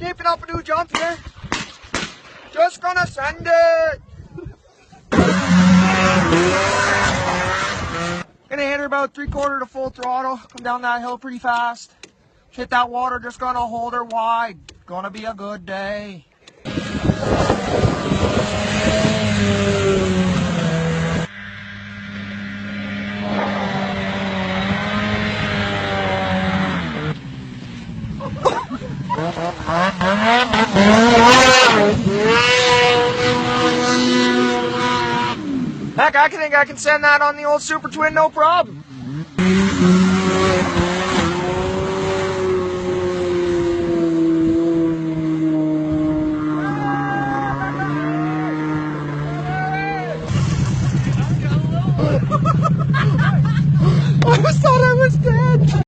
Shaping up a new jump here. Just gonna send it. Gonna hit her about 3/4 to full throttle. Come down that hill pretty fast. Hit that water, just gonna hold her wide. Gonna be a good day. Heck, I think I can send that on the old Super Twin, no problem.